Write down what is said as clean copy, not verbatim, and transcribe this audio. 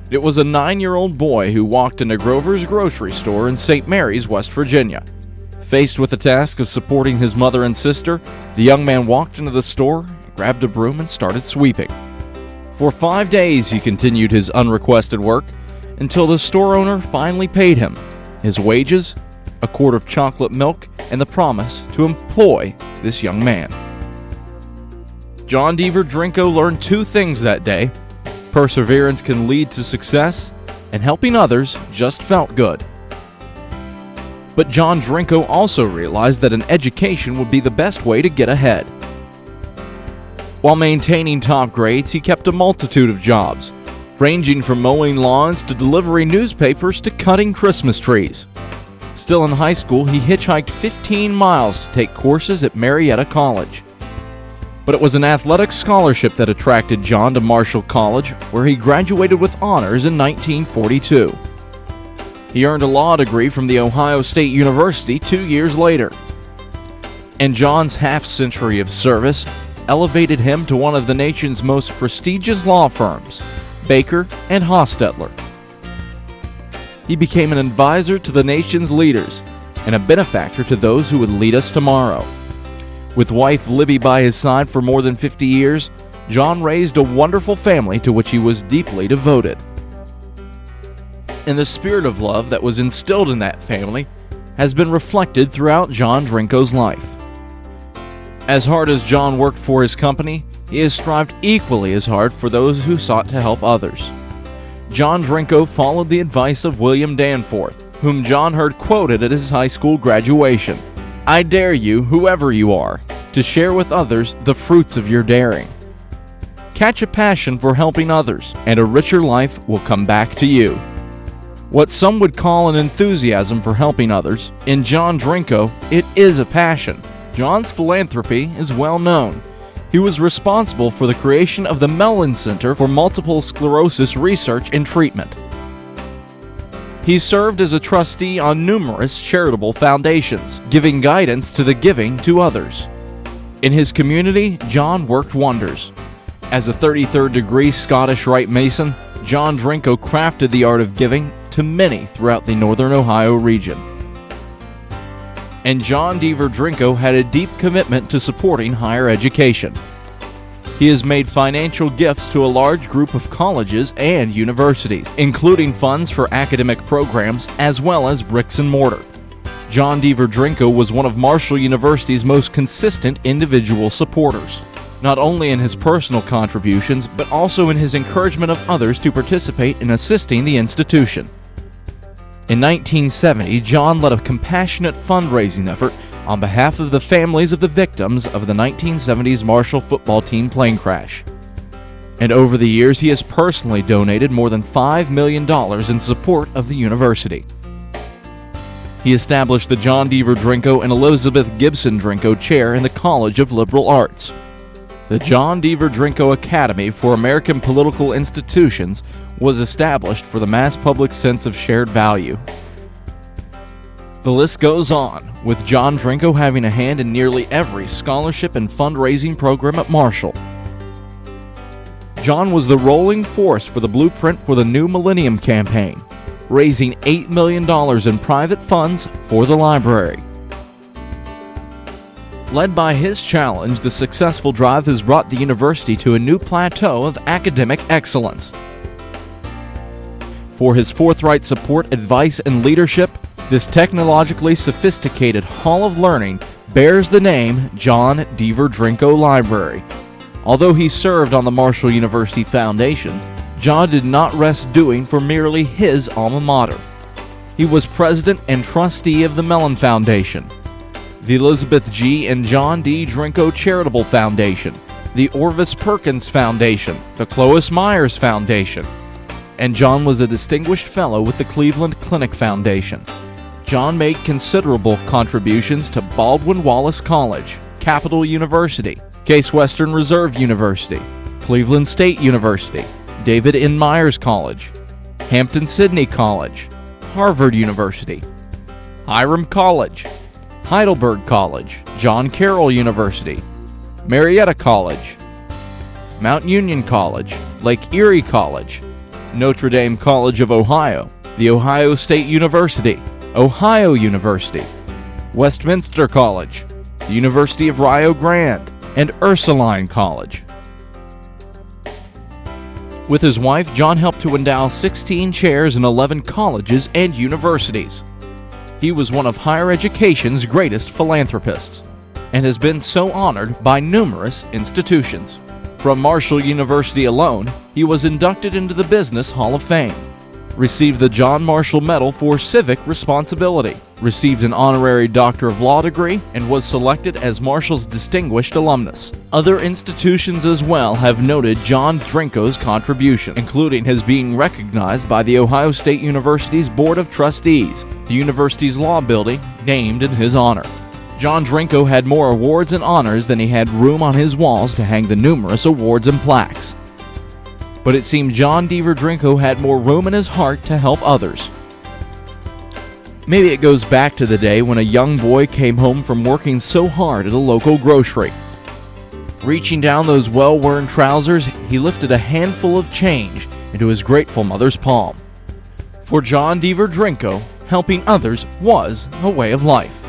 It was a 9-year-old boy who walked into Grover's grocery store in St. Mary's, West Virginia. Faced with the task of supporting his mother and sister, the young man walked into the store, grabbed a broom, and started sweeping. For 5 days, he continued his unrequested work until the store owner finally paid him his wages, a quart of chocolate milk, and the promise to employ this young man. John Deaver Drinko learned 2 things that day: perseverance can lead to success, and helping others just felt good. But John Drinko also realized that an education would be the best way to get ahead. While maintaining top grades, he kept a multitude of jobs, ranging from mowing lawns to delivering newspapers to cutting Christmas trees. Still in high school, he hitchhiked 15 miles to take courses at Marietta College. But it was an athletic scholarship that attracted John to Marshall College, where he graduated with honors in 1942. He earned a law degree from the Ohio State University 2 years later. And John's half-century of service elevated him to one of the nation's most prestigious law firms, Baker and Hostetler. He became an advisor to the nation's leaders and a benefactor to those who would lead us tomorrow. With wife Libby by his side for more than 50 years, John raised a wonderful family to which he was deeply devoted. And the spirit of love that was instilled in that family has been reflected throughout John Drinko's life. As hard as John worked for his company, he has strived equally as hard for those who sought to help others. John Drinko followed the advice of William Danforth, whom John heard quoted at his high school graduation. "I dare you, whoever you are, to share with others the fruits of your daring. Catch a passion for helping others, and a richer life will come back to you." What some would call an enthusiasm for helping others, in John Drinko, it is a passion. John's philanthropy is well known. He was responsible for the creation of the Mellon Center for Multiple Sclerosis Research and Treatment. He served as a trustee on numerous charitable foundations, giving guidance to the giving to others. In his community, John worked wonders. As a 33rd degree Scottish Rite Mason, John Drinko crafted the art of giving to many throughout the northern Ohio region. And John Deaver Drinko had a deep commitment to supporting higher education. He has made financial gifts to a large group of colleges and universities, including funds for academic programs as well as bricks and mortar. John Deaver Drinko was one of Marshall University's most consistent individual supporters, not only in his personal contributions, but also in his encouragement of others to participate in assisting the institution. In 1970, John led a compassionate fundraising effort on behalf of the families of the victims of the 1970s Marshall football team plane crash. And over the years, he has personally donated more than $5 million in support of the university. He established the John Deaver Drinko and Elizabeth Gibson Drinko Chair in the College of Liberal Arts. The John Deaver Drinko Academy for American Political Institutions was established for the mass public sense of shared value. The list goes on, with John Drinko having a hand in nearly every scholarship and fundraising program at Marshall. John was the rolling force for the blueprint for the New Millennium Campaign, raising $8 million in private funds for the library. Led by his challenge, the successful drive has brought the university to a new plateau of academic excellence. For his forthright support, advice, and leadership, this technologically sophisticated Hall of Learning bears the name John Deaver Drinko Library. Although he served on the Marshall University Foundation, John did not rest doing for merely his alma mater. He was president and trustee of the Mellon Foundation, the Elizabeth G. and John D. Drinko Charitable Foundation, the Orvis Perkins Foundation, the Clovis Myers Foundation, and John was a distinguished fellow with the Cleveland Clinic Foundation. John made considerable contributions to Baldwin Wallace College, Capital University, Case Western Reserve University, Cleveland State University, David N. Myers College, Hampton-Sydney College, Harvard University, Hiram College, Heidelberg College, John Carroll University, Marietta College, Mount Union College, Lake Erie College, Notre Dame College of Ohio, The Ohio State University, Ohio University, Westminster College, the University of Rio Grande, and Ursuline College. With his wife, John helped to endow 16 chairs in 11 colleges and universities. He was one of higher education's greatest philanthropists, and has been so honored by numerous institutions. From Marshall University alone, he was inducted into the Business Hall of Fame, received the John Marshall Medal for Civic Responsibility, received an honorary Doctor of Law degree, and was selected as Marshall's Distinguished Alumnus. Other institutions as well have noted John Drinko's contribution, including his being recognized by the Ohio State University's Board of Trustees, the university's law building named in his honor. John Drinko had more awards and honors than he had room on his walls to hang the numerous awards and plaques. But it seemed John Deaver Drinko had more room in his heart to help others. Maybe it goes back to the day when a young boy came home from working so hard at a local grocery. Reaching down those well-worn trousers, he lifted a handful of change into his grateful mother's palm. For John Deaver Drinko, helping others was a way of life.